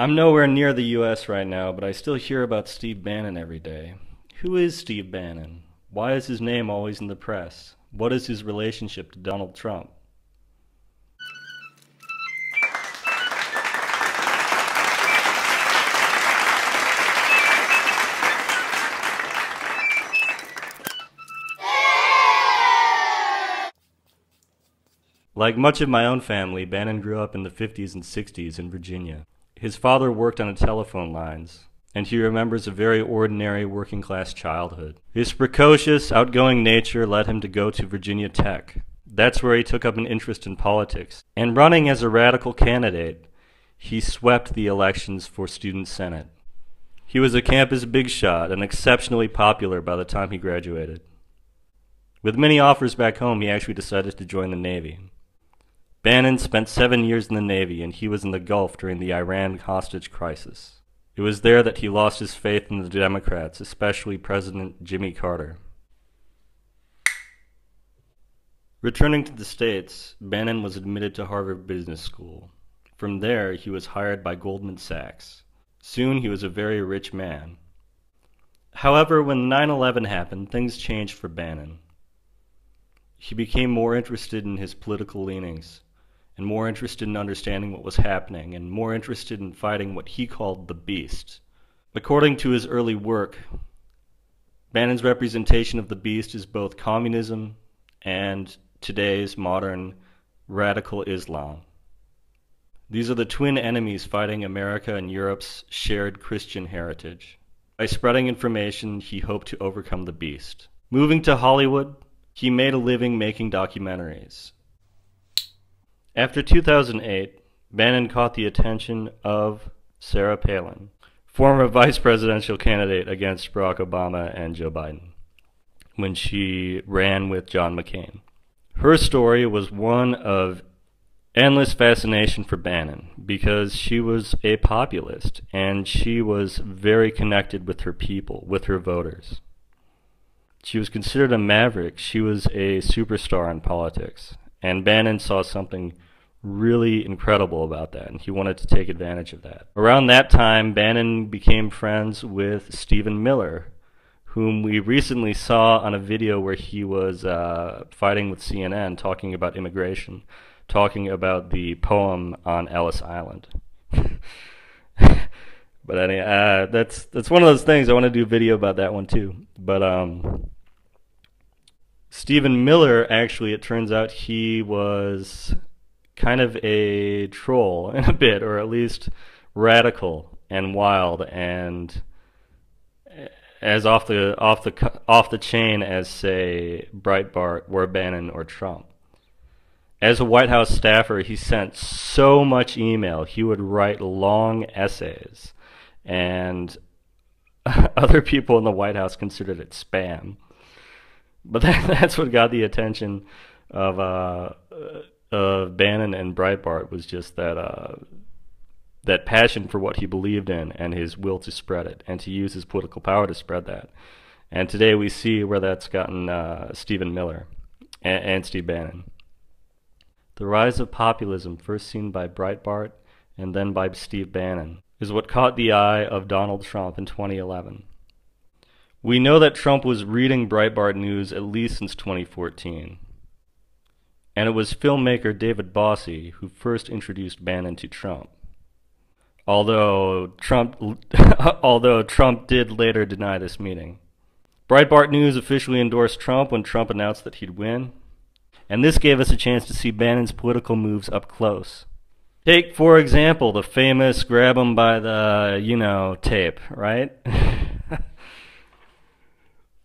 I'm nowhere near the US right now, but I still hear about Steve Bannon every day. Who is Steve Bannon? Why is his name always in the press? What is his relationship to Donald Trump? Like much of my own family, Bannon grew up in the 50s and 60s in Virginia. His father worked on the telephone lines, and he remembers a very ordinary working-class childhood. His precocious, outgoing nature led him to go to Virginia Tech. That's where he took up an interest in politics. And running as a radical candidate, he swept the elections for student senate. He was a campus big shot and exceptionally popular by the time he graduated. With many offers back home, he actually decided to join the Navy. Bannon spent 7 years in the Navy, and he was in the Gulf during the Iran hostage crisis. It was there that he lost his faith in the Democrats, especially President Jimmy Carter. Returning to the States, Bannon was admitted to Harvard Business School. From there, he was hired by Goldman Sachs. Soon, he was a very rich man. However, when 9/11 happened, things changed for Bannon. He became more interested in his political leanings, and more interested in understanding what was happening, and more interested in fighting what he called the beast. According to his early work, Bannon's representation of the beast is both communism and today's modern radical Islam. These are the twin enemies fighting America and Europe's shared Christian heritage. By spreading information, he hoped to overcome the beast. Moving to Hollywood, he made a living making documentaries. After 2008, Bannon caught the attention of Sarah Palin, former vice presidential candidate against Barack Obama and Joe Biden, when she ran with John McCain. Her story was one of endless fascination for Bannon because she was a populist and she was very connected with her people, with her voters. She was considered a maverick. She was a superstar in politics. And Bannon saw something really incredible about that, and he wanted to take advantage of that. Around that time, Bannon became friends with Stephen Miller, whom we recently saw on a video where he was fighting with CNN, talking about immigration, talking about the poem on Ellis Island. But anyway, that's one of those things. I want to do a video about that one too. But Stephen Miller, actually, it turns out he was kind of a troll in a bit, or at least radical and wild and as off the chain as, say, Breitbart or Bannon or Trump. As a White House staffer, he sent so much email. He would write long essays, and other people in the White House considered it spam. But that's what got the attention of Bannon and Breitbart, was just that passion for what he believed in and his will to spread it and to use his political power to spread that. And today we see where that's gotten Stephen Miller and Steve Bannon. The rise of populism, first seen by Breitbart and then by Steve Bannon, is what caught the eye of Donald Trump in 2011. We know that Trump was reading Breitbart News at least since 2014. And it was filmmaker David Bossie who first introduced Bannon to Trump. Although Trump did later deny this meeting. Breitbart News officially endorsed Trump when Trump announced that he'd win. And this gave us a chance to see Bannon's political moves up close. Take, for example, the famous grab him by the, tape, right?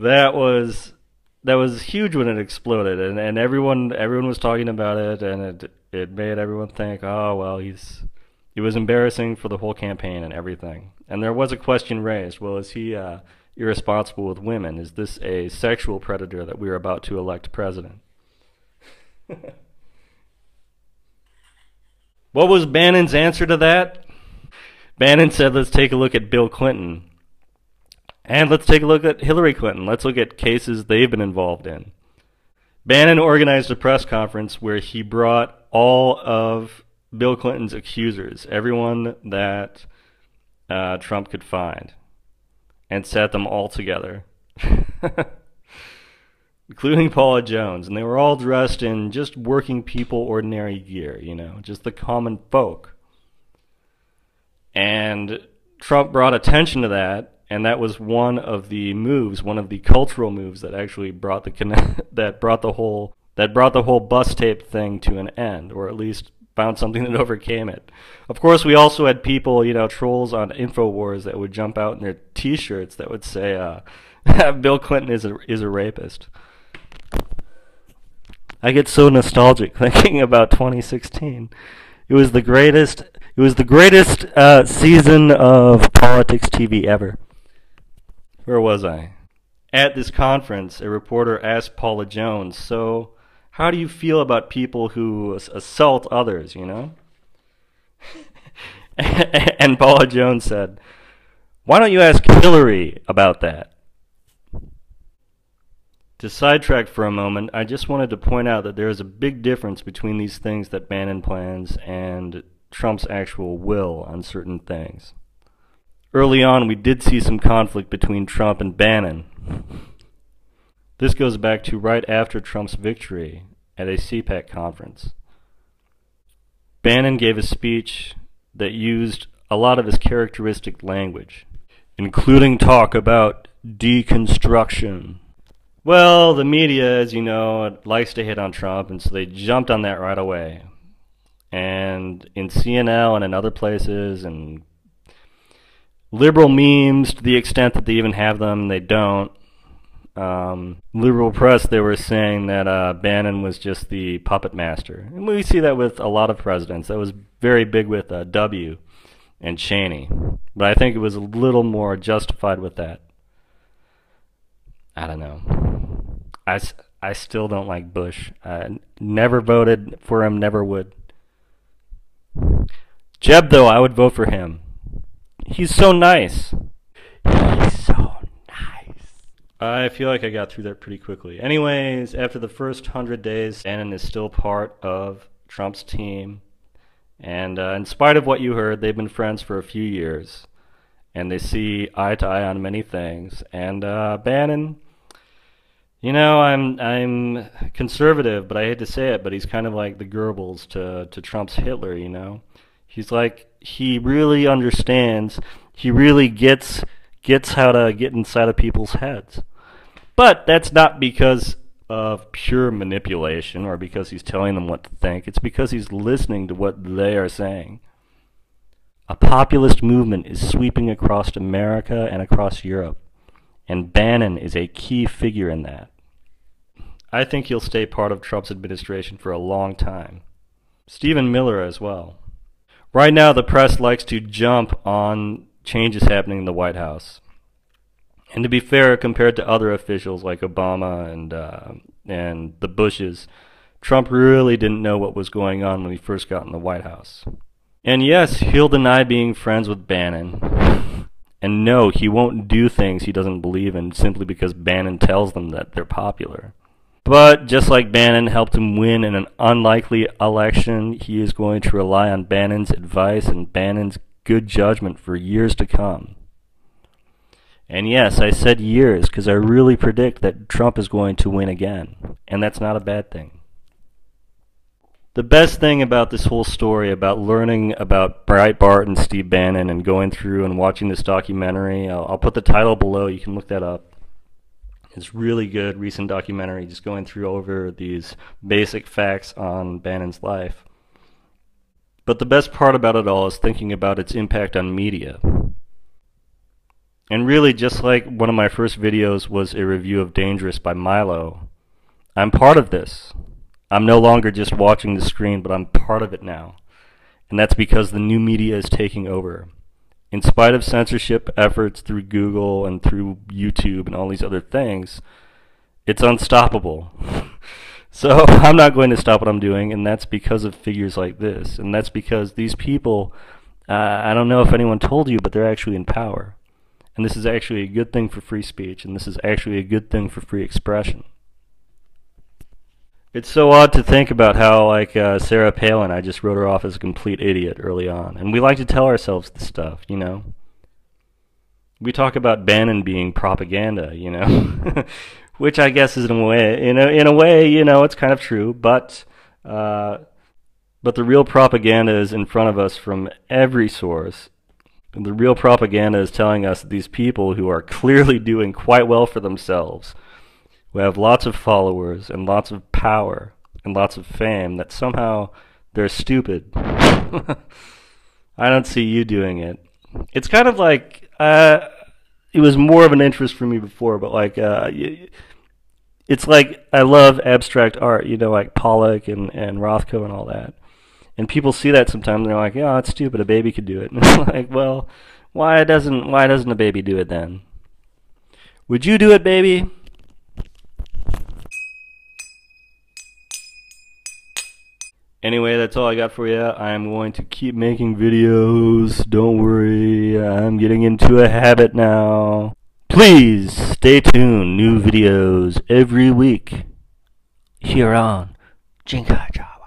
That was huge when it exploded, and everyone was talking about it, and it made everyone think, oh well, he was embarrassing for the whole campaign and everything. And there was a question raised: well, is he irresponsible with women? Is this a sexual predator that we are about to elect president? What was Bannon's answer to that? Bannon said, let's take a look at Bill Clinton. And let's take a look at Hillary Clinton. Let's look at cases they've been involved in. Bannon organized a press conference where he brought all of Bill Clinton's accusers, everyone that Trump could find and sat them all together, including Paula Jones. And they were all dressed in just working people, ordinary gear, just the common folk. And Trump brought attention to that, and that was one of the moves, one of the cultural moves that actually brought the whole bus tape thing to an end, or at least found something that overcame it. Of course, we also had people, trolls on InfoWars that would jump out in their T-shirts that would say, "Bill Clinton is a rapist." I get so nostalgic thinking about 2016. It was the greatest. It was the greatest season of politics TV ever. Where was I? At this conference, a reporter asked Paula Jones, "So, how do you feel about people who assault others, And Paula Jones said, "Why don't you ask Hillary about that?" To sidetrack for a moment, I just wanted to point out that there is a big difference between these things that Bannon plans and Trump's actual will on certain things. Early on, we did see some conflict between Trump and Bannon. This goes back to right after Trump's victory at a CPAC conference. Bannon gave a speech that used a lot of his characteristic language, including talk about deconstruction. Well, the media, as you know, likes to hit on Trump, and so they jumped on that right away. And in CNL and in other places, and liberal memes, to the extent that they even have them, they don't. Liberal press, they were saying that Bannon was just the puppet master. And we see that with a lot of presidents. That was very big with W and Cheney. But I think it was a little more justified with that. I don't know. I still don't like Bush. I never voted for him, never would. Jeb, though, I would vote for him. He's so nice. He's so nice. I feel like I got through that pretty quickly. Anyways, after the first 100 days, Bannon is still part of Trump's team. And in spite of what you heard, they've been friends for a few years. And they see eye to eye on many things. And Bannon, I'm conservative, but I hate to say it, but he's kind of like the Goebbels to Trump's Hitler, He's like, he really understands, he really gets how to get inside of people's heads. But that's not because of pure manipulation or because he's telling them what to think. It's because he's listening to what they are saying. A populist movement is sweeping across America and across Europe, and Bannon is a key figure in that. I think he'll stay part of Trump's administration for a long time. Stephen Miller as well. Right now, the press likes to jump on changes happening in the White House. And to be fair, compared to other officials like Obama and the Bushes, Trump really didn't know what was going on when he first got in the White House. And yes, he'll deny being friends with Bannon. And no, he won't do things he doesn't believe in simply because Bannon tells them that they're popular. But just like Bannon helped him win in an unlikely election, he is going to rely on Bannon's advice and Bannon's good judgment for years to come. And yes, I said years because I really predict that Trump is going to win again. And that's not a bad thing. The best thing about this whole story, about learning about Breitbart and Steve Bannon and going through and watching this documentary, I'll put the title below, you can look that up. It's really good, recent documentary, just going through over these basic facts on Bannon's life. But the best part about it all is thinking about its impact on media. And really, just like one of my first videos was a review of Dangerous by Milo, I'm part of this. I'm no longer just watching the screen, but I'm part of it now. And that's because the new media is taking over. In spite of censorship efforts through Google and through YouTube and all these other things, it's unstoppable. So I'm not going to stop what I'm doing, and that's because of figures like this. And that's because these people, I don't know if anyone told you, but they're actually in power. And this is actually a good thing for free speech, and this is actually a good thing for free expression. It's so odd to think about how, like, Sarah Palin, I just wrote her off as a complete idiot early on. And we like to tell ourselves this stuff, We talk about Bannon being propaganda, which I guess is in a way, it's kind of true, uh, but the real propaganda is in front of us from every source. The real propaganda is telling us that these people who are clearly doing quite well for themselves, who have lots of followers and lots of power and lots of fame, that somehow they're stupid. I don't see you doing it. It's kind of like it was more of an interest for me before, but like it's like I love abstract art, like Pollock and Rothko and all that. And people see that sometimes and they're like, "Yeah, it's stupid. A baby could do it." And it's like, well, why doesn't a baby do it then? Would you do it, baby? Anyway, that's all I got for you. I'm going to keep making videos. Don't worry. I'm getting into a habit now. Please stay tuned. New videos every week here on Jinkai Job.